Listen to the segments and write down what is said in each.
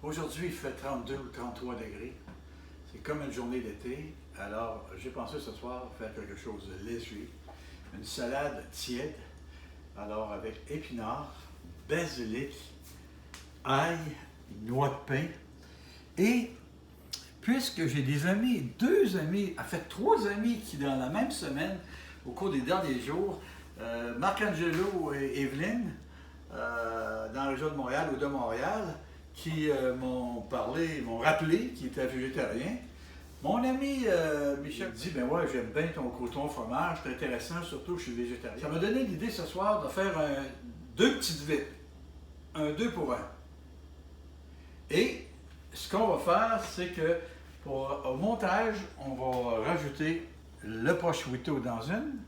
Aujourd'hui, il fait 32 ou 33 degrés. C'est comme une journée d'été. Alors, j'ai pensé ce soir faire quelque chose de léger. Une salade tiède. Alors, avec épinards, basilic, ail, noix de pin. Et puisque j'ai des amis, 2 amis, en fait 3 amis qui, dans la même semaine, au cours des derniers jours, Marc-Angelo et Evelyne, dans la région de Montréal ou de Montréal, qui m'ont rappelé qu'ils étaient végétariens. Mon ami Michel dit, ben ouais, j'aime bien ton croûton fromage, c'est intéressant, surtout que je suis végétarien. Ça m'a donné l'idée ce soir de faire 2 petites vites, un 2 pour 1. Et ce qu'on va faire, c'est que au montage, on va rajouter le prosciutto dans une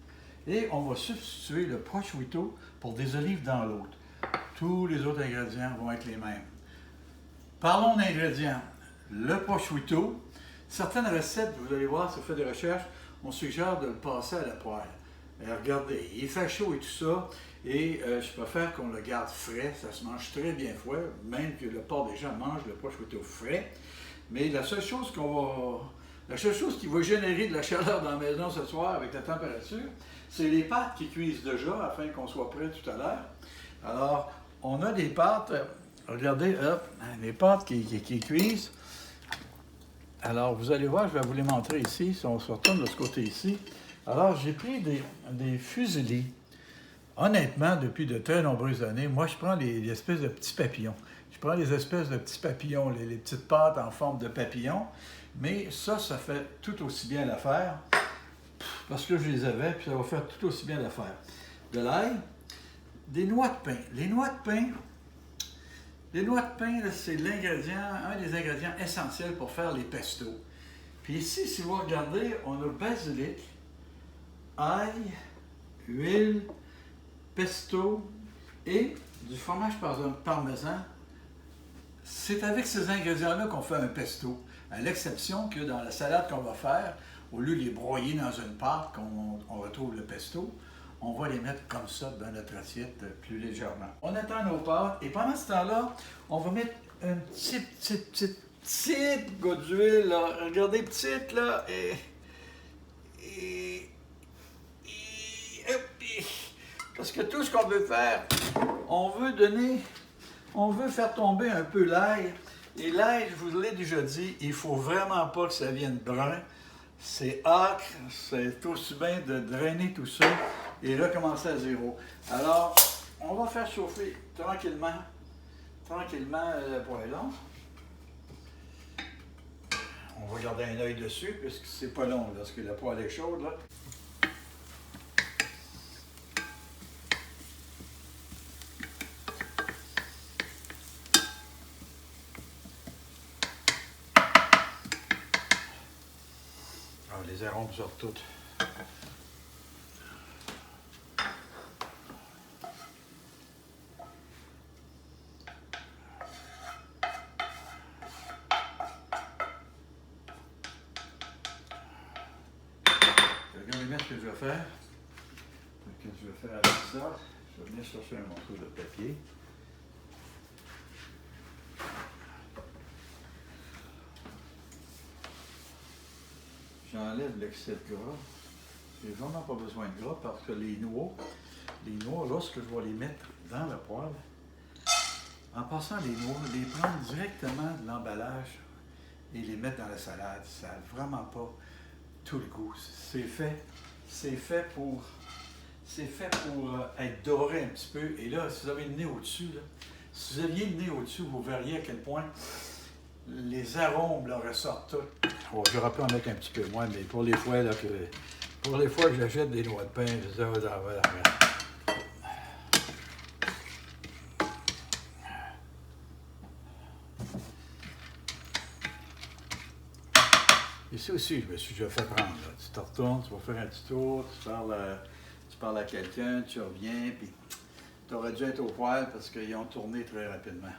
et on va substituer le prosciutto pour des olives dans l'autre. Tous les autres ingrédients vont être les mêmes. Parlons d'ingrédients. Le prosciutto. Certaines recettes, vous allez voir, si vous faites des recherches, on suggère de le passer à la poêle. Regardez, il fait chaud et tout ça, et je préfère qu'on le garde frais. Ça se mange très bien frais, même que le porc des gens mange le prosciutto frais. Mais la seule chose qui va générer de la chaleur dans la maison ce soir avec la température, c'est les pâtes qui cuisent déjà afin qu'on soit prêt tout à l'heure. Alors, on a des pâtes, regardez, hop, les pâtes qui cuisent. Alors, vous allez voir, je vais vous les montrer ici, si on se retourne de ce côté ici. Alors, j'ai pris des fusillis. Honnêtement, depuis de très nombreuses années, moi, je prends les espèces de petits papillons. Je prends les espèces de petits papillons, les petites pâtes en forme de papillon. Mais ça fait tout aussi bien l'affaire. Parce que je les avais, puis ça va faire tout aussi bien l'affaire. De l'ail, des noix de pain. Les noix de pain, c'est un des ingrédients essentiels pour faire les pestos. Puis ici, si vous regardez, on a basilic, ail, huile, pesto et du fromage parmesan. C'est avec ces ingrédients-là qu'on fait un pesto, à l'exception que dans la salade qu'on va faire, au lieu de les broyer dans une pâte qu'on retrouve le pesto, on va les mettre comme ça dans notre assiette plus légèrement. On attend nos pâtes et pendant ce temps-là, on va mettre une petite goutte d'huile, là. Regardez, petite, là, parce que tout ce qu'on veut faire, on veut faire tomber un peu l'ail. Et l'ail, je vous l'ai déjà dit, il ne faut vraiment pas que ça vienne brun. C'est âcre, c'est aussi bien de drainer tout ça et recommencer à zéro. Alors, on va faire chauffer tranquillement le poêlon. On va garder un œil dessus puisque c'est pas long lorsque la poêle est chaude, là. Les arômes sortent toutes. Regardez bien ce que je vais faire. Ce que je vais faire avec ça, je vais venir chercher un morceau de papier. J'enlève l'excès de gras. J'ai vraiment pas besoin de gras parce que les noix, lorsque je vais les mettre dans la poêle, en passant les noix, les prendre directement de l'emballage et les mettre dans la salade, ça n'a vraiment pas tout le goût. C'est fait pour être doré un petit peu. Et là, si vous avez le nez au-dessus, si vous aviez le nez au-dessus, vous verriez à quel point les arômes là, ressortent tous. Oh, j'aurais pu en mettre un petit peu moins, mais pour les fois que j'achète des noix de pain, je dis, voilà. Ici aussi, je me suis déjà fait prendre. Là. Tu te retournes, tu vas faire un petit tour, tu parles à quelqu'un, tu reviens, puis tu aurais dû être au poêle parce qu'ils ont tourné très rapidement.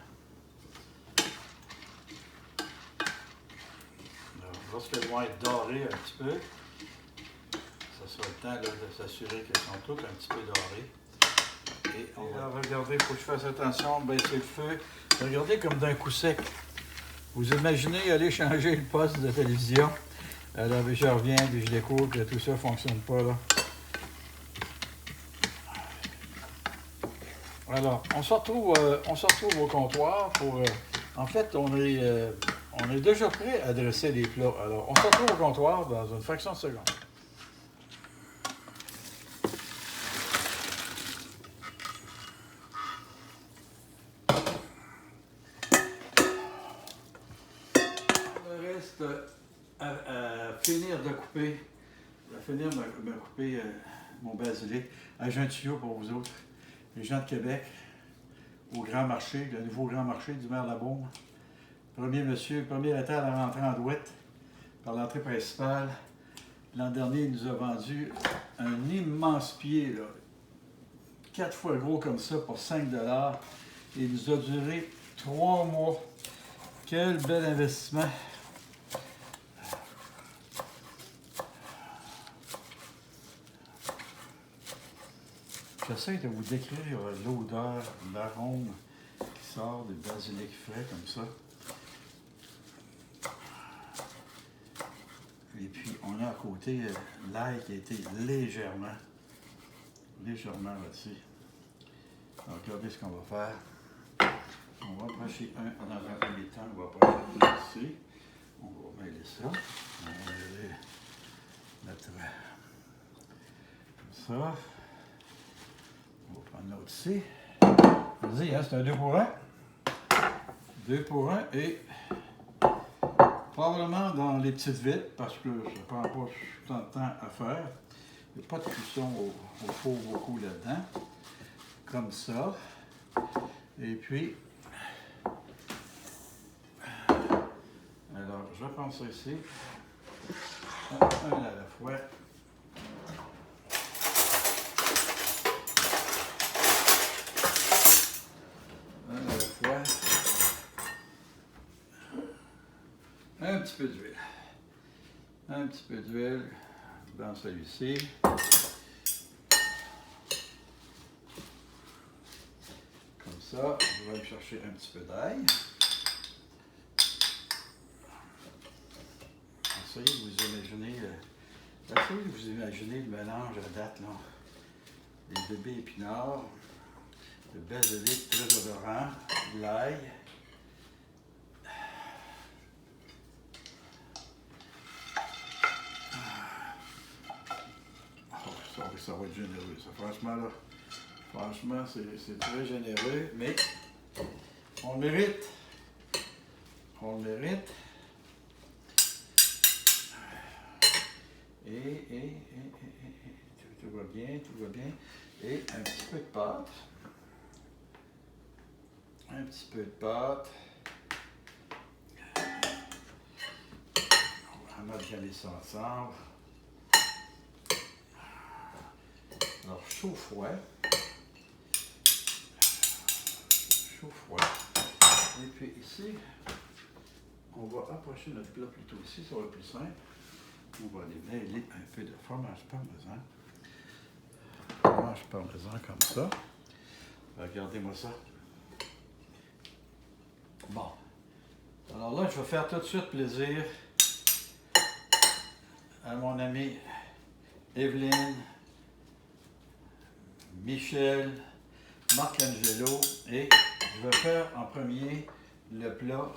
Lorsqu'elles vont être dorées un petit peu, ça sera le temps là, de s'assurer qu'elles sont toutes un petit peu dorées. Et on va regarder, il faut que je fasse attention, baisser le feu. Regardez comme d'un coup sec. Vous imaginez aller changer le poste de télévision. Alors, je reviens, puis je découvre que tout ça ne fonctionne pas, là. Alors, on se retrouve au comptoir pour... en fait, on est déjà prêt à dresser les plats. Alors, on se retrouve au comptoir dans une fraction de seconde. Il me reste à finir de couper, me couper mon basilic. J'ai un tuyau pour vous autres, les gens de Québec, au Grand Marché, le nouveau Grand Marché du maire Labaume. Premier étage à la rentrée en douette, par l'entrée principale. L'an dernier, il nous a vendu un immense pied, là, 4 fois gros comme ça, pour 5 $. Il nous a duré 3 mois. Quel bel investissement! J'essaie de vous décrire l'odeur, l'arôme qui sort des basilic frais comme ça. Et puis, on a à côté l'ail qui a été légèrement rôti. Alors, regardez ce qu'on va faire. On va approcher dans un premier temps, on va approcher ici. On va mêler ça. On va mêler notre... comme ça. On va prendre l'autre ici. Vas-y, hein, c'est un 2 pour 1. 2 pour 1 et... probablement dans les petites vitres, parce que ça ne prend pas tant de temps à faire. Il n'y a pas de cuisson au four beaucoup là-dedans. Comme ça. Et puis, alors, je vais prendre ça ici. Un à la fois. Un à la fois. Un petit peu d'huile. Un petit peu d'huile dans celui-ci. Comme ça, je vais aller chercher un petit peu d'ail. Essayez de vous imaginer le mélange à date, là. Les bébés épinards, le basilic très odorant, l'ail. Ça va être généreux, ça. Franchement, c'est très généreux, mais on le mérite. On le mérite. Et tout va bien, tout va bien. Et un petit peu de pâte. Un petit peu de pâte. On va amalgamer ça ensemble. Alors, chaud-froid. Chaud-froid. Et puis ici, on va approcher notre plat plutôt ici, ça va être plus simple. On va aller mêler un peu de fromage parmesan. Fromage parmesan comme ça. Regardez-moi ça. Bon. Alors là, je vais faire tout de suite plaisir à mon ami Evelyne, Michel, Marc-Angelo, et je vais faire en premier le plat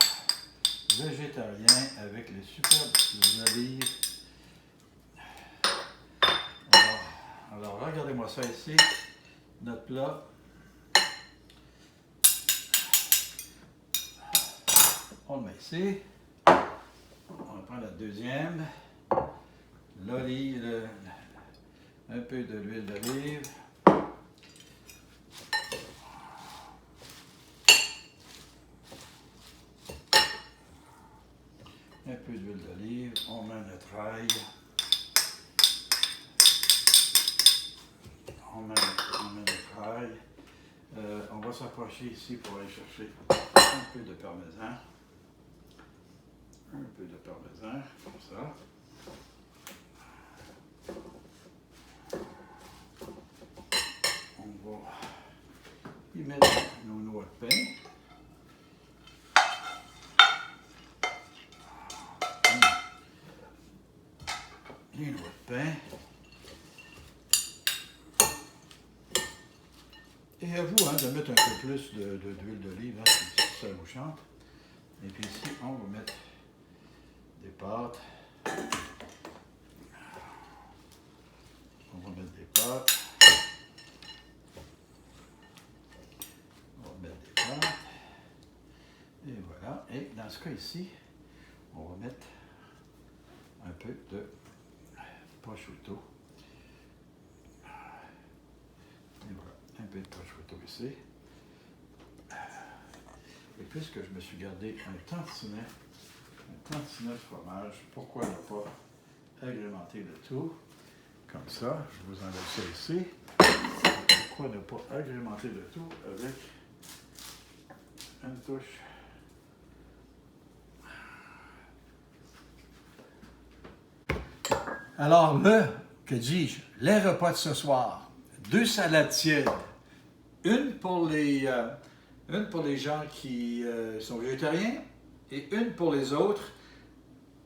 végétarien avec les superbes olives. Alors regardez-moi ça ici, notre plat. On le met ici. On va prendre la deuxième. L'olive, un peu de l'huile d'olive. Un peu d'huile d'olive. On met notre ail. On met notre ail. On va s'approcher ici pour aller chercher un peu de parmesan. Un peu de parmesan, comme ça. On va y mettre nos noix de pain. les noix de pain. Et à vous de mettre un peu plus d'huile d'olive, si ça vous chante. Et puis ici, on va mettre des pâtes. On va mettre des pâtes. On va mettre des pâtes. Et voilà. Et dans ce cas ici, on va mettre un peu de prosciutto. Et voilà, un peu de prosciutto ici. Et puisque je me suis gardé un tantinet de fromage, pourquoi ne pas agrémenter le tout comme ça? Je vous enlève ça ici. Pourquoi ne pas agrémenter le tout avec une touche Alors que dis-je, les repas de ce soir, 2 salades tièdes, une pour les gens qui sont végétariens et une pour les autres.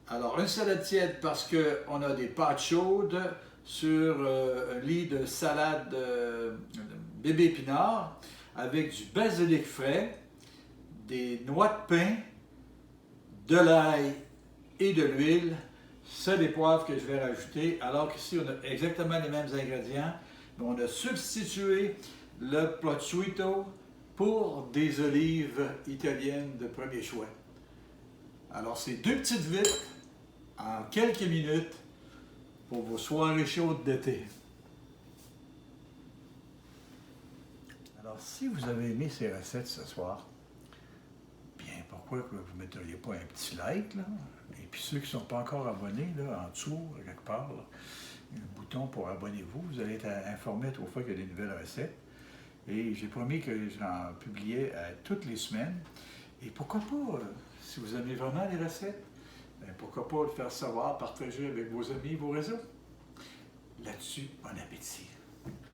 Alors, une salade tiède parce qu'on a des pâtes chaudes sur un lit de salade bébé épinard avec du basilic frais, des noix de pain, de l'ail et de l'huile. C'est les poivres que je vais rajouter, alors qu'ici, on a exactement les mêmes ingrédients, mais on a substitué le prosciutto pour des olives italiennes de premier choix. Alors, c'est 2 petites vites en quelques minutes pour vos soirées chaudes d'été. Alors, si vous avez aimé ces recettes ce soir, bien, pourquoi que vous ne metteriez pas un petit like, là? Et puis ceux qui ne sont pas encore abonnés, là, en dessous, quelque part, là, il y a un bouton pour abonnez-vous. Vous allez être informé à chaque fois qu'il y a des nouvelles recettes. Et j'ai promis que j'en publiais toutes les semaines. Et pourquoi pas, si vous aimez vraiment les recettes, pourquoi pas le faire savoir, partager avec vos amis, vos réseaux. Là-dessus, bon appétit.